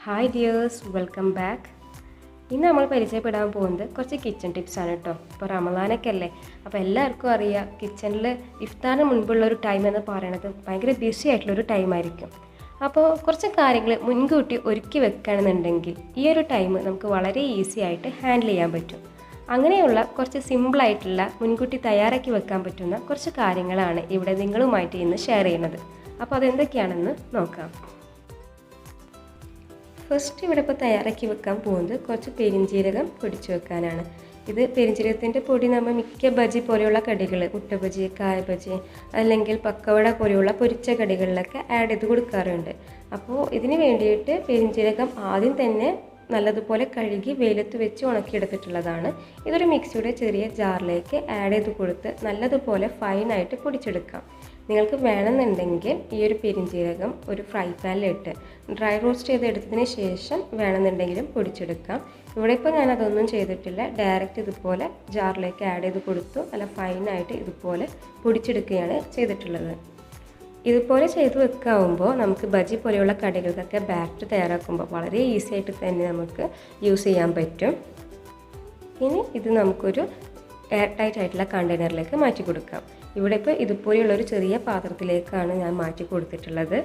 Hi dears, welcome back. ഇന്ന് നമ്മൾ പരിചയപ്പെടാൻ പോകുന്നത് കുറച്ച് കിച്ചൺ ടിപ്സാണ് കേട്ടോ. ഇപ്പോൾ റമദാനൊക്കെ അല്ലേ, അപ്പോൾ എല്ലാവർക്കും അറിയാം കിച്ചണിൽ ഇഫ്താറിന് മുൻപുള്ള ഒരു ടൈം എന്ന് പറയുന്നത് ഭയങ്കര ബിസി ആയിട്ടുള്ളൊരു ടൈമായിരിക്കും. അപ്പോൾ കുറച്ച് കാര്യങ്ങൾ മുൻകൂട്ടി ഒരുക്കി വെക്കുകയാണെന്നുണ്ടെങ്കിൽ ഈ ഒരു ടൈം നമുക്ക് വളരെ ഈസി ആയിട്ട് ഹാൻഡിൽ ചെയ്യാൻ പറ്റും. അങ്ങനെയുള്ള കുറച്ച് സിമ്പിളായിട്ടുള്ള മുൻകൂട്ടി തയ്യാറാക്കി വെക്കാൻ പറ്റുന്ന കുറച്ച് കാര്യങ്ങളാണ് ഇവിടെ നിങ്ങളുമായിട്ട് ഇന്ന് ഷെയർ ചെയ്യുന്നത്. അപ്പോൾ അതെന്തൊക്കെയാണെന്ന് നോക്കാം. ഫസ്റ്റ് ഇവിടെ ഇപ്പോൾ തയ്യാറാക്കി വെക്കാൻ പോകുന്നത് കുറച്ച് പെരിഞ്ജീരകം പൊടിച്ച് വെക്കാനാണ്. ഇത് പെരിഞ്ജീരകത്തിൻ്റെ പൊടി നമ്മൾ മിക്ക ബജി പോലെയുള്ള കടികൾ, മുട്ട ബജി, കായ ബജി അല്ലെങ്കിൽ പക്കവട പോലെയുള്ള പൊരിച്ച കടികളിലൊക്കെ ആഡ് ചെയ്ത് കൊടുക്കാറുണ്ട്. അപ്പോൾ ഇതിന് വേണ്ടിയിട്ട് പെരിഞ്ജീരകം ആദ്യം തന്നെ നല്ലതുപോലെ കഴുകി വെയിലത്ത് വെച്ച് ഉണക്കിയെടുത്തിട്ടുള്ളതാണ്. ഇതൊരു മിക്സിയുടെ ചെറിയ ജാറിലേക്ക് ആഡ് ചെയ്ത് കൊടുത്ത് നല്ലതുപോലെ ഫൈനായിട്ട് പൊടിച്ചെടുക്കാം. നിങ്ങൾക്ക് വേണമെന്നുണ്ടെങ്കിൽ ഈ ഒരു പെരിഞ്ജീരകം ഒരു ഫ്രൈ പാനിലിട്ട് ഡ്രൈ റോസ്റ്റ് ചെയ്തെടുത്തതിന് ശേഷം വേണമെന്നുണ്ടെങ്കിലും പൊടിച്ചെടുക്കാം. ഇവിടെ ഇപ്പോൾ ഞാനതൊന്നും ചെയ്തിട്ടില്ല, ഡയറക്റ്റ് ഇതുപോലെ ജാറിലേക്ക് ആഡ് ചെയ്ത് കൊടുത്തു നല്ല ഫൈനായിട്ട് ഇതുപോലെ പൊടിച്ചെടുക്കുകയാണ് ചെയ്തിട്ടുള്ളത്. ഇതുപോലെ ചെയ്ത് വെക്കാവുമ്പോൾ നമുക്ക് ബജി പോലെയുള്ള കടികൾക്കൊക്കെ ബാറ്റർ തയ്യാറാക്കുമ്പോൾ വളരെ ഈസി ആയിട്ട് തന്നെ നമുക്ക് യൂസ് ചെയ്യാൻ പറ്റും. ഇനി ഇത് നമുക്കൊരു എയർ ടൈറ്റ് ആയിട്ടുള്ള കണ്ടെയ്നറിലേക്ക് മാറ്റി കൊടുക്കാം. ഇവിടെ ഇപ്പോൾ ഇതുപോലെയുള്ളൊരു ചെറിയ പാത്രത്തിലേക്കാണ് ഞാൻ മാറ്റി കൊടുത്തിട്ടുള്ളത്.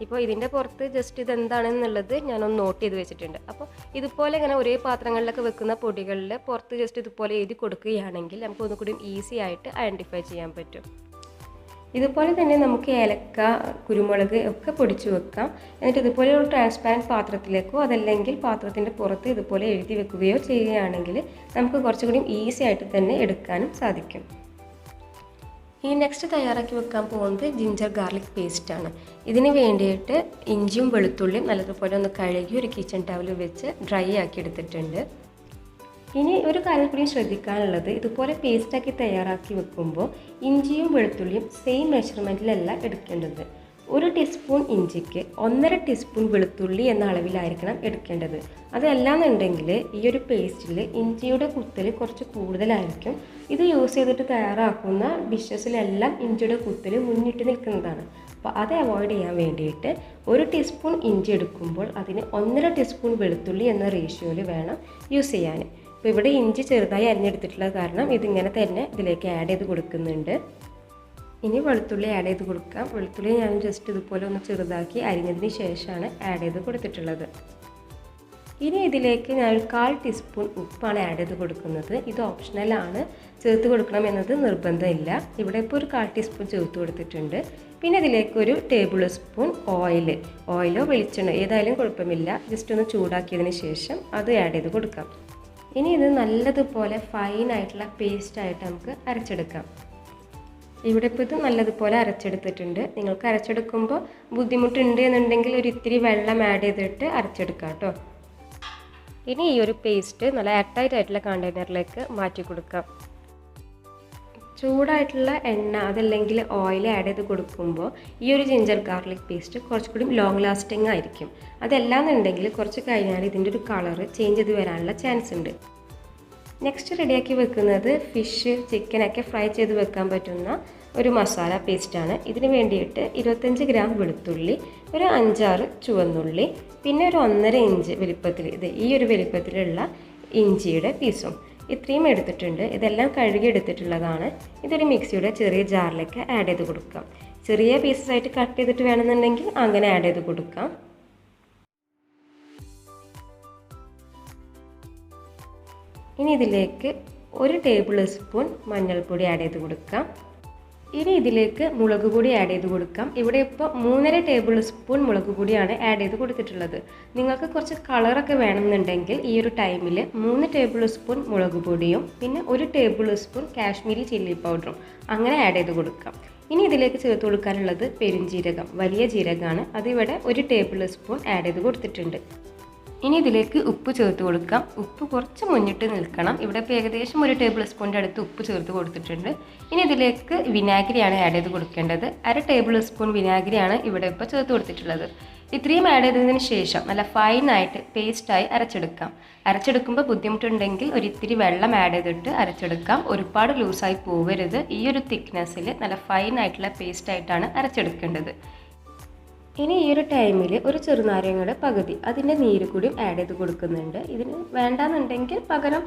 ഇപ്പോൾ ഇതിൻ്റെ പുറത്ത് ജസ്റ്റ് ഇതെന്താണെന്നുള്ളത് ഞാനൊന്ന് നോട്ട് ചെയ്ത് വെച്ചിട്ടുണ്ട്. അപ്പോൾ ഇതുപോലെ ഇങ്ങനെ ഒരേ പാത്രങ്ങളിലൊക്കെ വെക്കുന്ന പൊടികളിൽ പുറത്ത് ജസ്റ്റ് ഇതുപോലെ എഴുതി കൊടുക്കുകയാണെങ്കിൽ നമുക്ക് ഒന്നുകൂടി ഈസി ആയിട്ട് ഐഡൻറ്റിഫൈ ചെയ്യാൻ പറ്റും. ഇതുപോലെ തന്നെ നമുക്ക് ഏലക്ക, കുരുമുളക് ഒക്കെ പൊടിച്ച് വെക്കാം. എന്നിട്ട് ഇതുപോലെ ഒരു ട്രാൻസ്പാരൻറ്റ് പാത്രത്തിലേക്കോ അതല്ലെങ്കിൽ പാത്രത്തിൻ്റെ പുറത്ത് ഇതുപോലെ എഴുതി വെക്കുകയോ ചെയ്യുകയാണെങ്കിൽ നമുക്ക് കുറച്ചുകൂടി ഈസി ആയിട്ട് തന്നെ എടുക്കാനും സാധിക്കും. ഈ നെക്സ്റ്റ് തയ്യാറാക്കി വെക്കാൻ പോകുന്നത് ജിഞ്ചർ ഗാർലിക് പേസ്റ്റാണ്. ഇതിന് വേണ്ടിയിട്ട് ഇഞ്ചിയും വെളുത്തുള്ളിയും നല്ലതുപോലെ ഒന്ന് കഴുകി ഒരു കിച്ചൺ ടവൽ വെച്ച് ഡ്രൈ ആക്കി എടുത്തിട്ടുണ്ട്. ഇനി ഒരു കാര്യം കൂടി ശ്രദ്ധിക്കാനുള്ളത്, ഇതുപോലെ പേസ്റ്റാക്കി തയ്യാറാക്കി വെക്കുമ്പോൾ ഇഞ്ചിയും വെളുത്തുള്ളിയും സെയിം മെഷർമെൻറ്റിലല്ല എടുക്കേണ്ടത്. 1 ടീസ്പൂൺ ഇഞ്ചിക്ക് 1.5 ടീസ്പൂൺ വെളുത്തുള്ളി എന്ന അളവിലായിരിക്കണം എടുക്കേണ്ടത്. അതല്ലാന്നുണ്ടെങ്കിൽ ഈ ഒരു പേസ്റ്റിൽ ഇഞ്ചിയുടെ കുത്തൽ കുറച്ച് കൂടുതലായിരിക്കും. ഇത് യൂസ് ചെയ്തിട്ട് തയ്യാറാക്കുന്ന ഡിഷസിലെല്ലാം ഇഞ്ചിയുടെ കുത്തൽ മുന്നിട്ട് നിൽക്കുന്നതാണ്. അപ്പോൾ അത് അവോയ്ഡ് ചെയ്യാൻ വേണ്ടിയിട്ട് 1 ടീസ്പൂൺ ഇഞ്ചി എടുക്കുമ്പോൾ അതിന് 1.5 ടീസ്പൂൺ വെളുത്തുള്ളി എന്ന റേഷ്യോയിൽ വേണം യൂസ് ചെയ്യാൻ. അപ്പോൾ ഇവിടെ ഇഞ്ചി ചെറുതായി അരിഞ്ഞെടുത്തിട്ടുള്ള കാരണം ഇതിങ്ങനെ തന്നെ ഇതിലേക്ക് ആഡ് ചെയ്ത് കൊടുക്കുന്നുണ്ട്. ഇനി വെളുത്തുള്ളി ആഡ് ചെയ്ത് കൊടുക്കാം. വെളുത്തുള്ളി ഞാൻ ജസ്റ്റ് ഇതുപോലെ ഒന്ന് ചെറുതാക്കി അരിഞ്ഞതിന് ശേഷമാണ് ആഡ് ചെയ്ത് കൊടുത്തിട്ടുള്ളത്. ഇനി ഇതിലേക്ക് ഞാൻ 1/4 ടീസ്പൂൺ ഉപ്പാണ് ആഡ് ചെയ്ത് കൊടുക്കുന്നത്. ഇത് ഓപ്ഷണലാണ്, ചേർത്ത് കൊടുക്കണം എന്നത് നിർബന്ധമില്ല. ഇവിടെ ഇപ്പോൾ ഒരു 1/4 ടീസ്പൂൺ ചേർത്ത് കൊടുത്തിട്ടുണ്ട്. പിന്നെ ഇതിലേക്ക് ഒരു ടേബിൾ സ്പൂൺ ഓയിലോ വെളിച്ചെണ്ണ ഏതായാലും കുഴപ്പമില്ല, ജസ്റ്റ് ഒന്ന് ചൂടാക്കിയതിന് ശേഷം അത് ആഡ് ചെയ്ത് കൊടുക്കാം. ഇനി ഇത് നല്ലതുപോലെ ഫൈനായിട്ടുള്ള പേസ്റ്റായിട്ട് നമുക്ക് അരച്ചെടുക്കാം. ഇവിടെ ഇപ്പോൾ ഇത് നല്ലതുപോലെ അരച്ചെടുത്തിട്ടുണ്ട്. നിങ്ങൾക്ക് അരച്ചെടുക്കുമ്പോൾ ബുദ്ധിമുട്ടുണ്ട് എന്നുണ്ടെങ്കിൽ ഒരു ഇത്തിരി വെള്ളം ആഡ് ചെയ്തിട്ട് അരച്ചെടുക്കാം കേട്ടോ. ഇനി ഈ ഒരു പേസ്റ്റ് നല്ല എയർടൈറ്റ് ആയിട്ടുള്ള കണ്ടെയ്നറിലേക്ക് മാറ്റി കൊടുക്കാം. ചൂടായിട്ടുള്ള എണ്ണ അതല്ലെങ്കിൽ ഓയിൽ ആഡ് ചെയ്ത് കൊടുക്കുമ്പോൾ ഈ ഒരു ജിഞ്ചർ ഗാർലിക് പേസ്റ്റ് കുറച്ചുകൂടി ലോങ് ലാസ്റ്റിംഗ് ആയിരിക്കും. അതല്ലാന്നുണ്ടെങ്കിൽ കുറച്ച് കഴിഞ്ഞാൽ ഇതിൻ്റെ ഒരു കളറ് ചേഞ്ച് ചെയ്ത് വരാനുള്ള ചാൻസ് ഉണ്ട്. നെക്സ്റ്റ് റെഡിയാക്കി വെക്കുന്നത് ഫിഷ്, ചിക്കനൊക്കെ ഫ്രൈ ചെയ്ത് വെക്കാൻ പറ്റുന്ന ഒരു മസാല പേസ്റ്റാണ്. ഇതിന് വേണ്ടിയിട്ട് 25 ഗ്രാം വെളുത്തുള്ളി, ഒരു 5-6 ചുവന്നുള്ളി, പിന്നെ ഒരു 1.5 ഇഞ്ച് വലിപ്പത്തിൽ ഈ ഒരു വലിപ്പത്തിലുള്ള ഇഞ്ചിയുടെ പീസും ഇത്രയും എടുത്തിട്ടുണ്ട്. ഇതെല്ലാം കഴുകി എടുത്തിട്ടുള്ളതാണ്. ഇതൊരു മിക്സിയുടെ ചെറിയ ജാറിലേക്ക് ആഡ് ചെയ്ത് കൊടുക്കാം. ചെറിയ പീസസ് ആയിട്ട് കട്ട് ചെയ്തിട്ട് വേണമെന്നുണ്ടെങ്കിൽ അങ്ങനെ ആഡ് ചെയ്ത് കൊടുക്കാം. ഇനി ഇതിലേക്ക് 1 ടേബിൾ സ്പൂൺ മഞ്ഞൾപ്പൊടി ആഡ് ചെയ്ത് കൊടുക്കാം. ഇനി ഇതിലേക്ക് മുളക് പൊടി ആഡ് ചെയ്ത് കൊടുക്കാം. ഇവിടെ ഇപ്പോൾ 3.5 ടേബിൾ സ്പൂൺ മുളക് പൊടിയാണ് ആഡ് ചെയ്ത് കൊടുത്തിട്ടുള്ളത്. നിങ്ങൾക്ക് കുറച്ച് കളറൊക്കെ വേണമെന്നുണ്ടെങ്കിൽ ഈ ഒരു ടൈമിൽ 3 ടേബിൾ സ്പൂൺ മുളക് പൊടിയും പിന്നെ 1 ടേബിൾ സ്പൂൺ കാശ്മീരി ചില്ലി പൗഡറും അങ്ങനെ ആഡ് ചെയ്ത് കൊടുക്കാം. ഇനി ഇതിലേക്ക് ചേർത്ത് കൊടുക്കാനുള്ളത് പെരുംജീരകം, വലിയ ജീരകമാണ്. അതിവിടെ 1 ടേബിൾ സ്പൂൺ ആഡ് ചെയ്ത് കൊടുത്തിട്ടുണ്ട്. ഇനി ഇതിലേക്ക് ഉപ്പ് ചേർത്ത് കൊടുക്കാം. ഉപ്പ് കുറച്ച് മുന്നിട്ട് നിൽക്കണം. ഇവിടെ ഇപ്പോൾ ഏകദേശം 1 ടേബിൾ സ്പൂണിൻ്റെ അടുത്ത് ഉപ്പ് ചേർത്ത് കൊടുത്തിട്ടുണ്ട്. ഇനി ഇതിലേക്ക് വിനാഗിരിയാണ് ആഡ് ചെയ്ത് കൊടുക്കേണ്ടത്. 1/2 ടേബിൾ സ്പൂൺ വിനാഗിരിയാണ് ഇവിടെ ഇപ്പോൾ ചേർത്ത് കൊടുത്തിട്ടുള്ളത്. ഇത്രയും ആഡ് ചെയ്തതിന് ശേഷം നല്ല ഫൈനായിട്ട് പേസ്റ്റായി അരച്ചെടുക്കാം. അരച്ചെടുക്കുമ്പോൾ ബുദ്ധിമുട്ടുണ്ടെങ്കിൽ ഒരിത്തിരി വെള്ളം ആഡ് ചെയ്തിട്ട് അരച്ചെടുക്കാം. ഒരുപാട് ലൂസായി പോവരുത്. ഈ ഒരു തിക്നെസ്സിൽ നല്ല ഫൈനായിട്ടുള്ള പേസ്റ്റായിട്ടാണ് അരച്ചെടുക്കേണ്ടത്. ഇനി ഈ ഒരു ടൈമിൽ ഒരു ചെറുനാരങ്ങയുടെ പകുതി അതിൻ്റെ നീര് കൂടി ആഡ് ചെയ്ത് കൊടുക്കുന്നുണ്ട്. ഇതിന് വേണ്ടാന്നുണ്ടെങ്കിൽ പകരം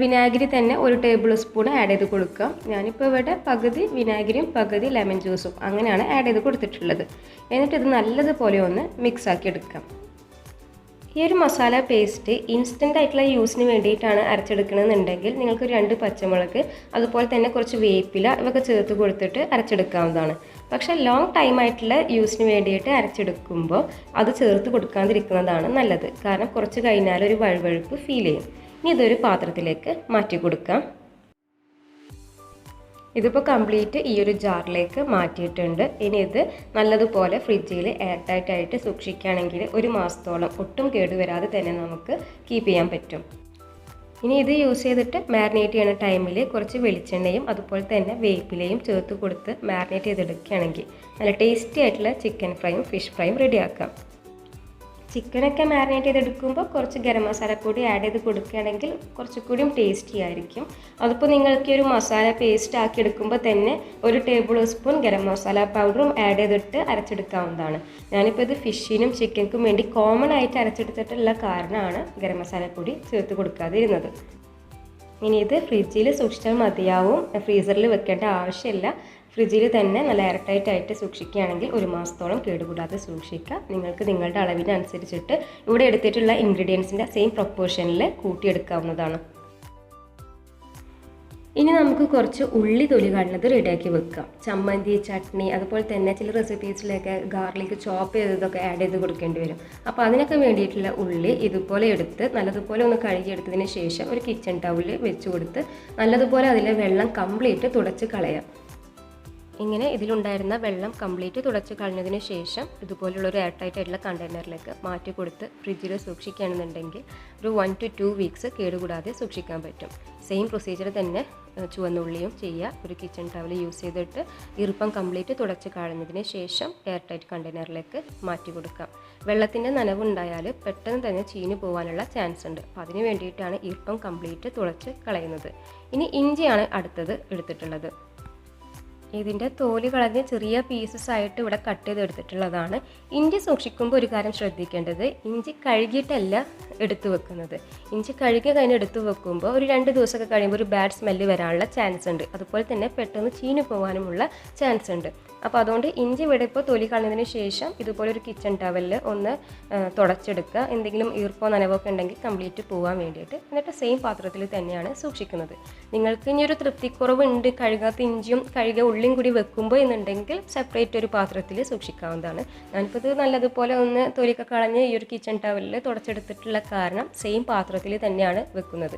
വിനാഗിരി തന്നെ 1 ടേബിൾ സ്പൂൺ ആഡ് ചെയ്ത് കൊടുക്കാം. ഞാനിപ്പോൾ ഇവിടെ പകുതി വിനാഗിരിയും പകുതി ലെമൺ ജ്യൂസും അങ്ങനെയാണ് ആഡ് ചെയ്ത് കൊടുത്തിട്ടുള്ളത്. എന്നിട്ട് ഇത് നല്ലതുപോലെ ഒന്ന് മിക്സ് ആക്കി എടുക്കാം. ഈ ഒരു മസാല പേസ്റ്റ് ഇൻസ്റ്റൻ്റ് ആയിട്ടുള്ള യൂസിന് വേണ്ടിയിട്ടാണ് അരച്ചെടുക്കണമെന്നുണ്ടെങ്കിൽ നിങ്ങൾക്ക് 2 പച്ചമുളക് അതുപോലെ തന്നെ കുറച്ച് വേപ്പില ഇവയൊക്കെ ചേർത്ത് കൊടുത്തിട്ട് അരച്ചെടുക്കാവുന്നതാണ്. പക്ഷേ ലോങ് ടൈം ആയിട്ടുള്ള യൂസിന് വേണ്ടിയിട്ട് അരച്ചെടുക്കുമ്പോൾ അത് ചേർത്ത് കൊടുക്കാതിരിക്കുന്നതാണ് നല്ലത്. കാരണം കുറച്ച് കഴിഞ്ഞാൽ ഒരു വഴുവഴുപ്പ് ഫീൽ ചെയ്യും. ഇനി ഇതൊരു പാത്രത്തിലേക്ക് മാറ്റി കൊടുക്കാം. ഇതിപ്പോൾ കംപ്ലീറ്റ് ഈ ഒരു ജാറിലേക്ക് മാറ്റിയിട്ടുണ്ട്. ഇനി ഇത് നല്ലതുപോലെ ഫ്രിഡ്ജിൽ എയർ ടൈറ്റ് ആയിട്ട് സൂക്ഷിക്കുകയാണെങ്കിൽ 1 മാസത്തോളം ഒട്ടും കേടുവരാതെ തന്നെ നമുക്ക് കീപ്പ് ചെയ്യാൻ പറ്റും. ഇനി ഇത് യൂസ് ചെയ്തിട്ട് മാരിനേറ്റ് ചെയ്യുന്ന ടൈമിൽ കുറച്ച് വെളിച്ചെണ്ണയും അതുപോലെ തന്നെ വേപ്പിലയും ചേർത്ത് കൊടുത്ത് മാരിനേറ്റ് ചെയ്തെടുക്കുകയാണെങ്കിൽ നല്ല ടേസ്റ്റി ആയിട്ടുള്ള ചിക്കൻ ഫ്രൈയും ഫിഷ് ഫ്രൈയും റെഡിയാക്കാം. ചിക്കനൊക്കെ മാരിനേറ്റ് ചെയ്തെടുക്കുമ്പോൾ കുറച്ച് ഗരം മസാല കൂടി ആഡ് ചെയ്ത് കൊടുക്കുകയാണെങ്കിൽ കുറച്ചുകൂടിയും ടേസ്റ്റി ആയിരിക്കും. അതിപ്പോൾ നിങ്ങൾക്ക് ഒരു മസാല പേസ്റ്റ് ആക്കി എടുക്കുമ്പോൾ തന്നെ 1 ടേബിൾ സ്പൂൺ ഗരം മസാല പൗഡറും ആഡ് ചെയ്തിട്ട് അരച്ചെടുക്കാവുന്നതാണ്. ഞാനിപ്പോൾ ഇത് ഫിഷിനും ചിക്കനും വേണ്ടി കോമൺ ആയിട്ട് അരച്ചെടുത്തിട്ടുള്ള കാരണമാണ് ഗരം മസാല കൂടി ചേർത്ത് കൊടുക്കാതിരുന്നത്. ഇനി ഇത് ഫ്രിഡ്ജിൽ സൂക്ഷിച്ചാൽ മതിയാവും. ഫ്രീസറിൽ വെക്കേണ്ട ആവശ്യമില്ല. ഫ്രിഡ്ജിൽ തന്നെ നല്ല എയർ ടൈറ്റ് ആയിട്ട് സൂക്ഷിക്കുകയാണെങ്കിൽ 1 മാസത്തോളം കേടുകൂടാതെ സൂക്ഷിക്കുക. നിങ്ങൾക്ക് നിങ്ങളുടെ അളവിനനുസരിച്ചിട്ട് ഇവിടെ എടുത്തിട്ടുള്ള ഇൻഗ്രീഡിയൻസിൻ്റെ സെയിം പ്രൊപ്പോർഷനിൽ കൂട്ടിയെടുക്കാവുന്നതാണ്. ഇനി നമുക്ക് കുറച്ച് ഉള്ളി തൊലി കളഞ്ഞത് റെഡിയാക്കി വെക്കാം. ചമ്മന്തി, ചട്നി, അതുപോലെ തന്നെ ചില റെസിപ്പീസിലൊക്കെ ഗാർലിക് ചോപ്പ് ചെയ്തതൊക്കെ ആഡ് ചെയ്ത് കൊടുക്കേണ്ടി വരും. അപ്പോൾ അതിനൊക്കെ വേണ്ടിയിട്ടുള്ള ഉള്ളി ഇതുപോലെ എടുത്ത് നല്ലതുപോലെ ഒന്ന് കഴുകിയെടുത്തതിന് ശേഷം ഒരു കിച്ചൺ ടവലിൽ വെച്ച് കൊടുത്ത് നല്ലതുപോലെ അതിലെ വെള്ളം കംപ്ലീറ്റ് തുടച്ച് കളയാം. ഇങ്ങനെ ഇതിലുണ്ടായിരുന്ന വെള്ളം കംപ്ലീറ്റ് തുടച്ച് കളഞ്ഞതിന് ശേഷം ഇതുപോലുള്ളൊരു എയർ ടൈറ്റ് ആയിട്ടുള്ള കണ്ടെയ്നറിലേക്ക് മാറ്റി കൊടുത്ത് ഫ്രിഡ്ജിൽ സൂക്ഷിക്കുകയാണെന്നുണ്ടെങ്കിൽ ഒരു 1 to 2 വീക്സ് കേടുകൂടാതെ സൂക്ഷിക്കാൻ പറ്റും. സെയിം പ്രൊസീജിയർ തന്നെ ചുവന്നുള്ളിയും ചെയ്യുക. ഒരു കിച്ചൺ ടവൽ യൂസ് ചെയ്തിട്ട് ഈർപ്പം കംപ്ലീറ്റ് തുടച്ച് കളഞ്ഞതിന് ശേഷം എയർ ടൈറ്റ് കണ്ടെയ്നറിലേക്ക് മാറ്റി കൊടുക്കാം. വെള്ളത്തിൻ്റെ നനവുണ്ടായാൽ പെട്ടെന്ന് തന്നെ ചീഞ്ഞു പോകാനുള്ള ചാൻസ് ഉണ്ട്. അപ്പോൾ അതിന് വേണ്ടിയിട്ടാണ് ഈർപ്പം കംപ്ലീറ്റ് തുടച്ച് കളയുന്നത്. ഇനി ഇഞ്ചിയാണ് അടുത്തത് എടുത്തിട്ടുള്ളത്. ഇതിൻ്റെ തോല് കളഞ്ഞ് ചെറിയ പീസസ് ആയിട്ട് ഇവിടെ കട്ട് ചെയ്തെടുത്തിട്ടുള്ളതാണ്. ഇഞ്ചി സൂക്ഷിക്കുമ്പോൾ ഒരു കാര്യം ശ്രദ്ധിക്കേണ്ടത്, ഇഞ്ചി കഴുകിയിട്ടല്ല എടുത്തു വെക്കുന്നത്. ഇഞ്ചി കഴുകി കഴിഞ്ഞ് എടുത്തു വെക്കുമ്പോൾ ഒരു 2 ദിവസമൊക്കെ കഴിയുമ്പോൾ ഒരു ബാഡ് സ്മെല്ല് വരാനുള്ള ചാൻസ് ഉണ്ട്. അതുപോലെ തന്നെ പെട്ടെന്ന് ചീഞ്ഞു പോകാനുമുള്ള ചാൻസ് ഉണ്ട്. അപ്പോൾ അതുകൊണ്ട് ഇഞ്ചി ഇവിടെ ഇപ്പോൾ തൊലി കളഞ്ഞതിന് ശേഷം ഇതുപോലെ ഒരു കിച്ചൺ ടവലിൽ ഒന്ന് തുടച്ചെടുക്കുക. എന്തെങ്കിലും ഈർപ്പോ നനവൊക്കെ ഉണ്ടെങ്കിൽ കംപ്ലീറ്റ് പോകാൻ വേണ്ടിയിട്ട്. എന്നിട്ട് സെയിം പാത്രത്തിൽ തന്നെയാണ് സൂക്ഷിക്കുന്നത്. നിങ്ങൾക്ക് ഇനി ഒരു തൃപ്തിക്കുറവുണ്ട് കഴുകാത്ത ഇഞ്ചിയും കഴുകിയ ഉള്ളിയും കൂടി വെക്കുമ്പോൾ എന്നുണ്ടെങ്കിൽ സെപ്പറേറ്റ് ഒരു പാത്രത്തിൽ സൂക്ഷിക്കാവുന്നതാണ്. ഞാനിപ്പോൾ ഇത് നല്ലതുപോലെ ഒന്ന് തൊലിയൊക്കെ കളഞ്ഞ് ഈ ഒരു കിച്ചൺ ടവലിൽ തുടച്ചെടുത്തിട്ടുള്ള കാരണം സെയിം പാത്രത്തിൽ തന്നെയാണ് വെക്കുന്നത്.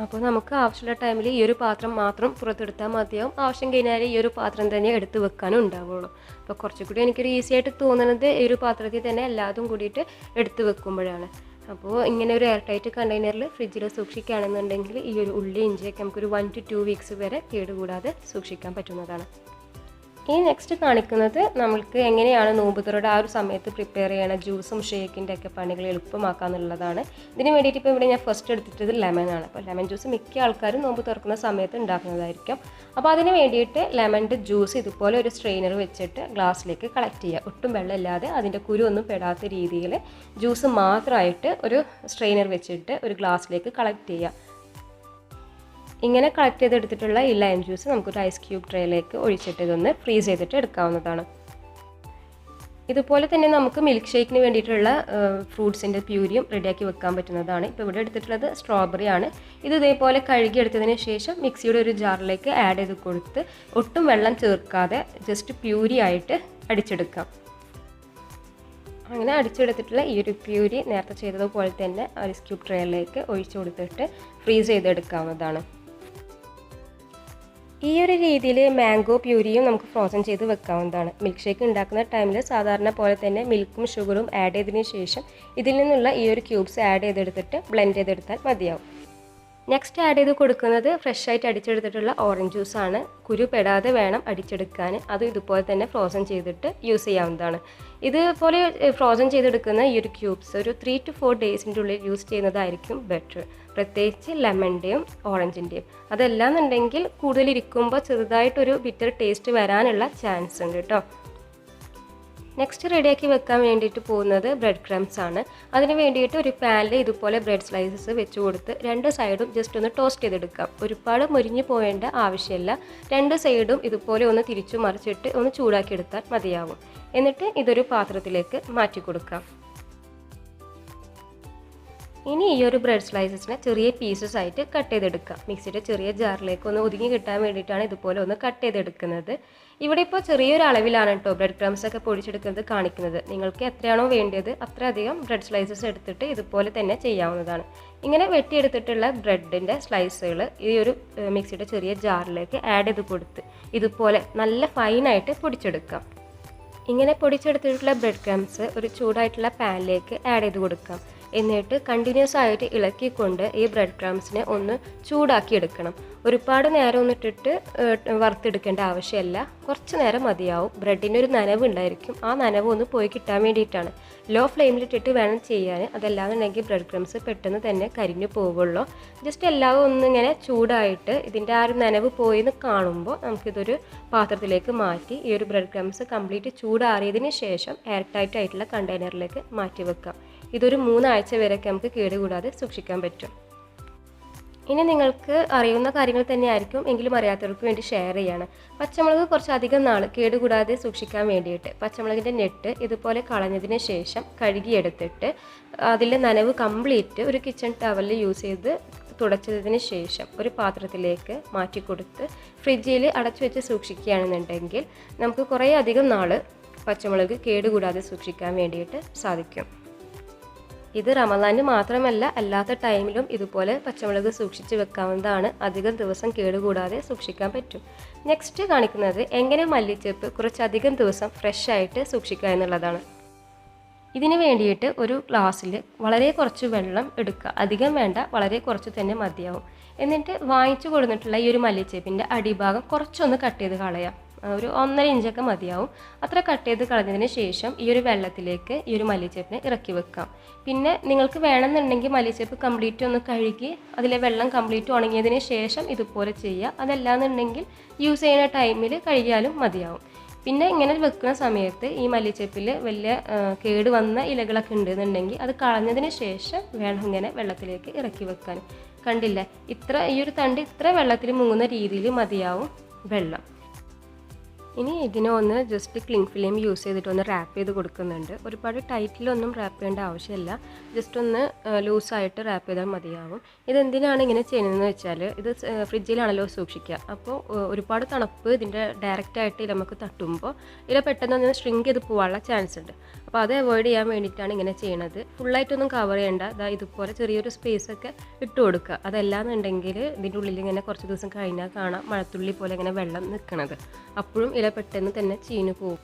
അപ്പോൾ നമുക്ക് ആവശ്യമുള്ള ടൈമിൽ ഈ ഒരു പാത്രം മാത്രം പുറത്തെടുത്താൽ മതിയാവും. ആവശ്യം കഴിഞ്ഞാൽ ഈ ഒരു പാത്രം തന്നെ എടുത്ത് വെക്കാനും ഉണ്ടാവുള്ളൂ. അപ്പോൾ കുറച്ചുകൂടി എനിക്കൊരു ഈസി ആയിട്ട് തോന്നുന്നത് ഈ ഒരു പാത്രത്തിൽ തന്നെ എല്ലാതും കൂടിയിട്ട് എടുത്ത് വെക്കുമ്പോഴാണ്. അപ്പോൾ ഇങ്ങനെ ഒരു എയർ ടൈറ്റ് കണ്ടെയ്നറിൽ ഫ്രിഡ്ജിൽ സൂക്ഷിക്കുകയാണെന്നുണ്ടെങ്കിൽ ഈ ഒരു ഉള്ളി ഇഞ്ചിയൊക്കെ നമുക്കൊരു 1 to 2 വീക്സ് വരെ കേടുകൂടാതെ സൂക്ഷിക്കാൻ പറ്റുന്നതാണ്. ഈ നെക്സ്റ്റ് കാണിക്കുന്നത് നമ്മൾക്ക് എങ്ങനെയാണ് നോമ്പ് തുറയുടെ ആ ഒരു സമയത്ത് പ്രിപ്പയർ ചെയ്യണ ജ്യൂസും ഷേക്കിൻ്റെ ഒക്കെ പണികൾ എളുപ്പമാക്കാന്നുള്ളതാണ്. ഇതിന് വേണ്ടിയിട്ട് ഇപ്പോൾ ഇവിടെ ഞാൻ ഫസ്റ്റ് എടുത്തിട്ടത് ലെമനാണ്. അപ്പോൾ ലെമൺ ജ്യൂസ് മിക്ക ആൾക്കാരും നോമ്പ് തുറക്കുന്ന സമയത്ത് ഉണ്ടാക്കുന്നതായിരിക്കും. അപ്പോൾ അതിന് വേണ്ടിയിട്ട് ലെമണിൻ്റെ ജ്യൂസ് ഇതുപോലെ ഒരു സ്ട്രെയിനർ വെച്ചിട്ട് ഗ്ലാസ്സിലേക്ക് കളക്ട് ചെയ്യുക. ഒട്ടും വെള്ളമില്ലാതെ അതിൻ്റെ കുരു ഒന്നും പെടാത്ത രീതിയിൽ ജ്യൂസ് മാത്രമായിട്ട് ഒരു സ്ട്രെയിനർ വെച്ചിട്ട് ഒരു ഗ്ലാസ്സിലേക്ക് കളക്ട് ചെയ്യുക. ഇങ്ങനെ കളക്ട് ചെയ്തെടുത്തിട്ടുള്ള ഈ ലൈം ജ്യൂസ് നമുക്കൊരു ഐസ് ക്യൂബ് ട്രേയിലേക്ക് ഒഴിച്ചിട്ട് ഇതൊന്ന് ഫ്രീസ് ചെയ്തിട്ട് എടുക്കാവുന്നതാണ്. ഇതുപോലെ തന്നെ നമുക്ക് മിൽക്ക് ഷേക്കിന് വേണ്ടിയിട്ടുള്ള ഫ്രൂട്ട്സിൻ്റെ പ്യൂരിയും റെഡിയാക്കി വെക്കാൻ പറ്റുന്നതാണ്. ഇപ്പോൾ ഇവിടെ എടുത്തിട്ടുള്ളത് സ്ട്രോബെറി ആണ്. ഇത് ഇതേപോലെ കഴുകിയെടുത്തതിന് ശേഷം മിക്സിയുടെ ഒരു ജാറിലേക്ക് ആഡ് ചെയ്ത് കൊടുത്ത് ഒട്ടും വെള്ളം ചേർക്കാതെ ജസ്റ്റ് പ്യൂരി ആയിട്ട് അടിച്ചെടുക്കാം. അങ്ങനെ അടിച്ചെടുത്തിട്ടുള്ള ഈ ഒരു പ്യൂരി നേരത്തെ ചെയ്തതുപോലെ തന്നെ ഐസ് ക്യൂബ് ട്രേയിലേക്ക് ഒഴിച്ചു കൊടുത്തിട്ട് ഫ്രീസ് ചെയ്തെടുക്കാവുന്നതാണ്. ഈ ഒരു രീതിയിൽ മാംഗോ പ്യൂരിയും നമുക്ക് ഫ്രോസൺ ചെയ്ത് വെക്കാവുന്നതാണ്. മിൽക്ക് ഷേക്ക് ഉണ്ടാക്കുന്ന ടൈമിൽ സാധാരണ പോലെ തന്നെ മിൽക്കും ഷുഗറും ആഡ് ചെയ്തതിന് ശേഷം ഇതിൽ നിന്നുള്ള ഈ ഒരു ക്യൂബ്സ് ആഡ് ചെയ്തെടുത്തിട്ട് ബ്ലെൻഡ് ചെയ്തെടുത്താൽ മതിയാവും. നെക്സ്റ്റ് ആഡ് ചെയ്ത് കൊടുക്കുന്നത് ഫ്രഷ് ആയിട്ട് അടിച്ചെടുത്തിട്ടുള്ള ഓറഞ്ച് ജ്യൂസാണ്. കുരു പെടാതെ വേണം അടിച്ചെടുക്കാൻ. അത് ഇതുപോലെ തന്നെ ഫ്രോസൺ ചെയ്തിട്ട് യൂസ് ചെയ്യാവുന്നതാണ്. ഇതുപോലെ ഫ്രോസൺ ചെയ്തെടുക്കുന്ന ഈ ഒരു ക്യൂബ്സ് ഒരു 3 to 4 ഡേയ്സിൻ്റെ ഉള്ളിൽ യൂസ് ചെയ്യുന്നതായിരിക്കും ബെറ്റർ. പ്രത്യേകിച്ച് ലെമണിൻ്റെയും ഓറഞ്ചിൻ്റെയും. അതല്ലാന്നുണ്ടെങ്കിൽ കൂടുതലിരിക്കുമ്പോൾ ചെറുതായിട്ടൊരു ബിറ്റർ ടേസ്റ്റ് വരാനുള്ള ചാൻസ് ഉണ്ട് കേട്ടോ. നെക്സ്റ്റ് റെഡിയാക്കി വെക്കാൻ വേണ്ടിയിട്ട് പോകുന്നത് ബ്രെഡ് ക്രംസ് ആണ്. അതിന് വേണ്ടിയിട്ട് ഒരു പാനിൽ ഇതുപോലെ ബ്രെഡ് സ്ലൈസസ് വെച്ച് കൊടുത്ത് രണ്ട് സൈഡും ജസ്റ്റ് ഒന്ന് ടോസ്റ്റ് ചെയ്തെടുക്കാം. ഒരുപാട് മുരിഞ്ഞു പോകേണ്ട ആവശ്യമില്ല. രണ്ട് സൈഡും ഇതുപോലെ ഒന്ന് തിരിച്ചു മറിച്ചിട്ട് ഒന്ന് ചൂടാക്കി എടുത്താൽ മതിയാവും. എന്നിട്ട് ഇതൊരു പാത്രത്തിലേക്ക് മാറ്റി കൊടുക്കാം. ഇനി ഈ ഒരു ബ്രെഡ് സ്ലൈസസിനെ ചെറിയ പീസസ് ആയിട്ട് കട്ട് ചെയ്തെടുക്കാം. മിക്സിയുടെ ചെറിയ ജാറിലേക്ക് ഒന്ന് ഒതുങ്ങി കിട്ടാൻ വേണ്ടിയിട്ടാണ് ഇതുപോലെ ഒന്ന് കട്ട് ചെയ്തെടുക്കുന്നത്. ഇവിടെ ഇപ്പോൾ ചെറിയൊരു അളവിലാണ് കേട്ടോ ബ്രെഡ് ക്രംസ് ഒക്കെ പൊടിച്ചെടുക്കുന്നത് കാണിക്കുന്നത്. നിങ്ങൾക്ക് എത്രയാണോ വേണ്ടത് അത്രയധികം ബ്രെഡ് സ്ലൈസസ് എടുത്തിട്ട് ഇതുപോലെ തന്നെ ചെയ്യാവുന്നതാണ്. ഇങ്ങനെ വെട്ടിയെടുത്തിട്ടുള്ള ബ്രെഡിൻ്റെ സ്ലൈസുകൾ ഈ ഒരു മിക്സിയുടെ ചെറിയ ജാറിലേക്ക് ആഡ് ചെയ്ത് കൊടുത്ത് ഇതുപോലെ നല്ല ഫൈനായിട്ട് പൊടിച്ചെടുക്കാം. ഇങ്ങനെ പൊടിച്ചെടുത്തിട്ടുള്ള ബ്രെഡ് ക്രംസ് ഒരു ചൂടായിട്ടുള്ള പാനിലേക്ക് ആഡ് ചെയ്ത് കൊടുക്കാം. എന്നിട്ട് കണ്ടിന്യൂസ് ആയിട്ട് ഇളക്കിക്കൊണ്ട് ഈ ബ്രെഡ് ക്രംസിനെ ഒന്ന് ചൂടാക്കി എടുക്കണം. ഒരുപാട് നേരം ഒന്നിട്ടിട്ട് വറുത്തെടുക്കേണ്ട ആവശ്യമില്ല. കുറച്ച് നേരം മതിയാവും. ബ്രെഡിൻ്റെ ഒരു നനവ് ഉണ്ടായിരിക്കും. ആ നനവ് ഒന്ന് പോയി കിട്ടാൻ വേണ്ടിയിട്ടാണ്. ലോ ഫ്ലെയിമിലിട്ടിട്ട് വേണം ചെയ്യാൻ. അതല്ലാന്നുണ്ടെങ്കിൽ ബ്രെഡ് ക്രംസ് പെട്ടെന്ന് തന്നെ കരിഞ്ഞു പോകുള്ളൂ. ജസ്റ്റ് എല്ലാവരും ഒന്നിങ്ങനെ ചൂടായിട്ട് ഇതിൻ്റെ ആ ഒരു നനവ് പോയെന്ന് കാണുമ്പോൾ നമുക്കിതൊരു പാത്രത്തിലേക്ക് മാറ്റി ഈ ഒരു ബ്രെഡ് ക്രംസ് കംപ്ലീറ്റ് ചൂടാറിയതിന് ശേഷം എയർ ടൈറ്റ് ആയിട്ടുള്ള കണ്ടെയ്നറിലേക്ക് മാറ്റി വെക്കാം. ഇതൊരു 3 ആഴ്ച വരെയൊക്കെ നമുക്ക് കേടുകൂടാതെ സൂക്ഷിക്കാൻ പറ്റും. ഇനി നിങ്ങൾക്ക് അറിയുന്ന കാര്യങ്ങൾ തന്നെയായിരിക്കും, എങ്കിലും അറിയാത്തവർക്ക് വേണ്ടി ഷെയർ ചെയ്യാണ്. പച്ചമുളക് കുറച്ചധികം നാൾ കേടുകൂടാതെ സൂക്ഷിക്കാൻ വേണ്ടിയിട്ട് പച്ചമുളകിൻ്റെ നെട്ട് ഇതുപോലെ കളഞ്ഞതിന് ശേഷം കഴുകിയെടുത്തിട്ട് അതിലെ നനവ് കംപ്ലീറ്റ് ഒരു കിച്ചൺ ടവലിൽ യൂസ് ചെയ്ത് തുടച്ചതിന് ശേഷം ഒരു പാത്രത്തിലേക്ക് മാറ്റി കൊടുത്ത് ഫ്രിഡ്ജിൽ അടച്ചു വെച്ച് സൂക്ഷിക്കുകയാണെന്നുണ്ടെങ്കിൽ നമുക്ക് കുറേ അധികം നാൾ പച്ചമുളക് കേടുകൂടാതെ സൂക്ഷിക്കാൻ വേണ്ടിയിട്ട് സാധിക്കും. ഇത് റമദാനിന് മാത്രമല്ല അല്ലാത്ത ടൈമിലും ഇതുപോലെ പച്ചമുളക് സൂക്ഷിച്ച് വെക്കാവുന്നതാണ്. അധികം ദിവസം കേടുകൂടാതെ സൂക്ഷിക്കാൻ പറ്റും. നെക്സ്റ്റ് കാണിക്കുന്നത് എങ്ങനെ മല്ലിച്ചപ്പ് കുറച്ചധികം ദിവസം ഫ്രഷ് ആയിട്ട് സൂക്ഷിക്കുക എന്നുള്ളതാണ്. ഇതിന് വേണ്ടിയിട്ട് ഒരു ഗ്ലാസ്സിൽ വളരെ കുറച്ച് വെള്ളം എടുക്കുക. അധികം വേണ്ട, വളരെ കുറച്ച് തന്നെ മതിയാവും. എന്നിട്ട് വാങ്ങിച്ചു കൊടുത്തിട്ടുള്ള ഈ ഒരു മല്ലിച്ചപ്പിൻ്റെ അടിഭാഗം കുറച്ചൊന്ന് കട്ട് ചെയ്ത് കളയാം. ഒരു 1.5 ഇഞ്ചൊക്കെ മതിയാവും. അത്ര കട്ട് ചെയ്ത് കളഞ്ഞതിന് ശേഷം ഈ ഒരു വെള്ളത്തിലേക്ക് ഈ ഒരു മല്ലിച്ചപ്പിനെ ഇറക്കി വെക്കാം. പിന്നെ നിങ്ങൾക്ക് വേണമെന്നുണ്ടെങ്കിൽ മല്ലിച്ചപ്പ് കംപ്ലീറ്റ് ഒന്ന് കഴുകി അതിലെ വെള്ളം കംപ്ലീറ്റ് ഉണങ്ങിയതിന് ശേഷം ഇതുപോലെ ചെയ്യുക. അതല്ലാന്നുണ്ടെങ്കിൽ യൂസ് ചെയ്യുന്ന ടൈമിൽ കഴുകിയാലും മതിയാവും. പിന്നെ ഇങ്ങനെ വെക്കുന്ന സമയത്ത് ഈ മല്ലിച്ചപ്പിൽ വലിയ കേട് വന്ന ഇലകളൊക്കെ ഉണ്ടെന്നുണ്ടെങ്കിൽ അത് കളഞ്ഞതിന് ശേഷം വേണം ഇങ്ങനെ വെള്ളത്തിലേക്ക് ഇറക്കി വെക്കാൻ. കണ്ടില്ലേ, ഈ ഒരു തണ്ട് ഇത്ര വെള്ളത്തിൽ മുങ്ങുന്ന രീതിയിൽ മതിയാവും വെള്ളം. ഇനി ഇതിനൊന്ന് ജസ്റ്റ് ക്ലിംഗ് ഫിലിം യൂസ് ചെയ്തിട്ട് ഒന്ന് റാപ്പ് ചെയ്ത് കൊടുക്കുന്നുണ്ട്. ഒരുപാട് ടൈറ്റിലൊന്നും റാപ്പ് ചെയ്യേണ്ട ആവശ്യമില്ല. ജസ്റ്റ് ഒന്ന് ലൂസായിട്ട് റാപ്പ് ചെയ്താൽ മതിയാവും. ഇതെന്തിനാണ് ഇങ്ങനെ ചെയ്യുന്നതെന്ന് വെച്ചാൽ ഇത് ഫ്രിഡ്ജിലാണല്ലോ സൂക്ഷിക്കുക. അപ്പോൾ ഒരുപാട് തണുപ്പ് ഇതിൻ്റെ ഡയറക്റ്റായിട്ട് നമുക്ക് തട്ടുമ്പോൾ ഇത് പെട്ടെന്ന് ഷ്രിങ്ക് ചെയ്ത് പോകാനുള്ള ചാൻസ് ഉണ്ട്. അപ്പോൾ അത് അവോയ്ഡ് ചെയ്യാൻ വേണ്ടിയിട്ടാണ് ഇങ്ങനെ ചെയ്യണത്. ഫുള്ളായിട്ടൊന്നും കവർ ചെയ്യേണ്ട. ഇതുപോലെ ചെറിയൊരു സ്പേസൊക്കെ ഇട്ട് കൊടുക്കുക. അതല്ലാന്നുണ്ടെങ്കിൽ ഇതിൻ്റെ ഉള്ളിൽ ഇങ്ങനെ കുറച്ച് ദിവസം കഴിഞ്ഞാൽ കാണാം മഴത്തുള്ളി പോലെ ഇങ്ങനെ വെള്ളം നിൽക്കണത്. അപ്പോഴും ഇല പെട്ടെന്ന് തന്നെ ചീഞ്ഞു പോകും.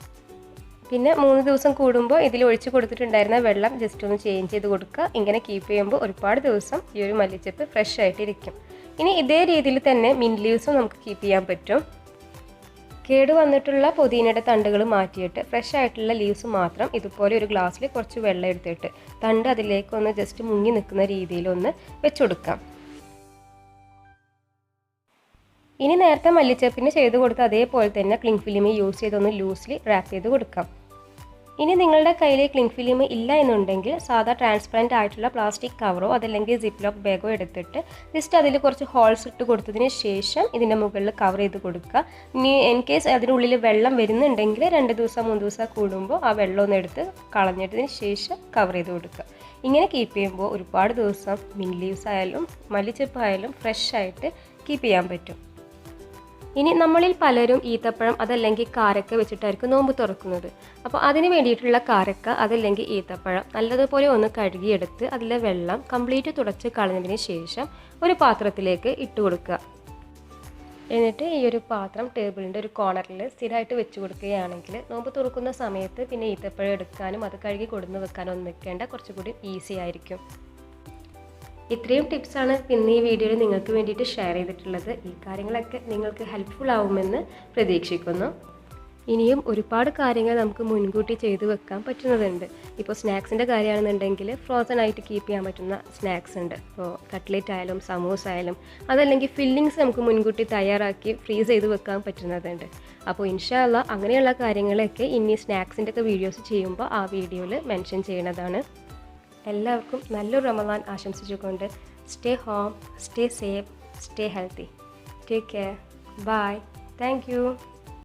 പിന്നെ 3 ദിവസം കൂടുമ്പോൾ ഇതിൽ ഒഴിച്ച് കൊടുത്തിട്ടുണ്ടായിരുന്ന വെള്ളം ജസ്റ്റ് ഒന്ന് ചേഞ്ച് ചെയ്ത് കൊടുക്കുക. ഇങ്ങനെ കീപ്പ് ചെയ്യുമ്പോൾ ഒരുപാട് ദിവസം ഈ ഒരു മല്ലിച്ചപ്പ് ഫ്രഷ് ആയിട്ടിരിക്കും. ഇനി ഇതേ രീതിയിൽ തന്നെ മിൻറ്റ് ലീവ്സും നമുക്ക് കീപ്പ് ചെയ്യാൻ പറ്റും. കേട് വന്നിട്ടുള്ള പുതിനയുടെ തണ്ടുകൾ മാറ്റിയിട്ട് ഫ്രഷ് ആയിട്ടുള്ള ലീവ്സ് മാത്രം ഇതുപോലെ ഒരു ഗ്ലാസ്സിൽ കുറച്ച് വെള്ളം എടുത്തിട്ട് തണ്ട് അതിലേക്ക് ഒന്ന് ജസ്റ്റ് മുങ്ങി നിൽക്കുന്ന രീതിയിലൊന്ന് വെച്ചുകൊടുക്കാം. ഇനി നേരത്തെ മല്ലിച്ചപ്പിന് ചെയ്ത് കൊടുത്ത് അതേപോലെ തന്നെ ക്ലിംഗ് ഫിലിം യൂസ് ചെയ്തൊന്ന് ലൂസ്ലി റാപ്പ് ചെയ്ത് കൊടുക്കാം. ഇനി നിങ്ങളുടെ കയ്യിൽ ക്ലിംഗ് ഫിലിം ഇല്ല എന്നുണ്ടെങ്കിൽ സാധാ ട്രാൻസ്പെറൻറ്റ് ആയിട്ടുള്ള പ്ലാസ്റ്റിക് കവറോ അതല്ലെങ്കിൽ സിപ്പ് ലോക്ക് ബാഗോ എടുത്തിട്ട് ജസ്റ്റ് അതിൽ കുറച്ച് ഹോൾസ് ഇട്ട് കൊടുത്തതിന് ശേഷം ഇതിൻ്റെ മുകളിൽ കവർ ചെയ്ത് കൊടുക്കുക. ഇനി ഇൻ കേസ് അതിനുള്ളിൽ വെള്ളം വരുന്നുണ്ടെങ്കിൽ 2 ദിവസം 3 ദിവസം കൂടുമ്പോൾ ആ വെള്ളം ഒന്ന് എടുത്ത് കളഞ്ഞിട്ടതിന് ശേഷം കവർ ചെയ്ത് കൊടുക്കുക. ഇങ്ങനെ കീപ്പ് ചെയ്യുമ്പോൾ ഒരുപാട് ദിവസം മിൻറ്റ് ലീവ്സ് ആയാലും മല്ലിച്ചപ്പ് ആയാലും ഫ്രഷ് ആയിട്ട് കീപ്പ് ചെയ്യാൻ പറ്റും. ഇനി നമ്മളിൽ പലരും ഈത്തപ്പഴം അതല്ലെങ്കിൽ കാരക്ക വെച്ചിട്ടായിരിക്കും നോമ്പ് തുറക്കുന്നത്. അപ്പോൾ അതിന് വേണ്ടിയിട്ടുള്ള കാരക്ക അതല്ലെങ്കിൽ ഈത്തപ്പഴം നല്ലതുപോലെ ഒന്ന് കഴുകിയെടുത്ത് അതിലെ വെള്ളം കംപ്ലീറ്റ് തുടച്ച് കളഞ്ഞതിന് ശേഷം ഒരു പാത്രത്തിലേക്ക് ഇട്ട് കൊടുക്കുക. എന്നിട്ട് ഈ ഒരു പാത്രം ടേബിളിൻ്റെ ഒരു കോർണറിൽ സ്ഥിരമായിട്ട് വെച്ച് കൊടുക്കുകയാണെങ്കിൽ നോമ്പ് തുറക്കുന്ന സമയത്ത് പിന്നെ ഈത്തപ്പഴം എടുക്കാനും അത് കഴുകി കൊടുന്ന് വെക്കാനും ഒന്നും നിൽക്കേണ്ട, കുറച്ചുകൂടി ഈസി ആയിരിക്കും. ഇത്രയും ടിപ്സാണ് ഇന്ന് ഈ വീഡിയോയിൽ നിങ്ങൾക്ക് വേണ്ടിയിട്ട് ഷെയർ ചെയ്തിട്ടുള്ളത്. ഈ കാര്യങ്ങളൊക്കെ നിങ്ങൾക്ക് ഹെൽപ്ഫുൾ ആവുമെന്ന് പ്രതീക്ഷിക്കുന്നു. ഇനിയും ഒരുപാട് കാര്യങ്ങൾ നമുക്ക് മുൻകൂട്ടി ചെയ്ത് വെക്കാൻ പറ്റുന്നതുണ്ട്. ഇപ്പോൾ സ്നാക്സിൻ്റെ കാര്യമാണെന്നുണ്ടെങ്കിൽ ഫ്രോസൺ ആയിട്ട് കീപ്പ് ചെയ്യാൻ പറ്റുന്ന സ്നാക്സ് ഉണ്ട്. ഇപ്പോൾ കട്ട്ലേറ്റ് ആയാലും സമൂസ ആയാലും അതല്ലെങ്കിൽ ഫില്ലിങ്സ് നമുക്ക് മുൻകൂട്ടി തയ്യാറാക്കി ഫ്രീസ് ചെയ്ത് വെക്കാൻ പറ്റുന്നതുണ്ട്. അപ്പോൾ ഇൻഷാ അല്ലാ അങ്ങനെയുള്ള കാര്യങ്ങളൊക്കെ ഇനി സ്നാക്സിൻ്റെ ഒക്കെ വീഡിയോസ് ചെയ്യുമ്പോൾ ആ വീഡിയോയിൽ മെൻഷൻ ചെയ്യുന്നതാണ്. എല്ലാവർക്കും നല്ലൊരു റമദാൻ ആശംസിച്ചുകൊണ്ട് stay home, stay safe, stay healthy. Take care. Bye. Thank U.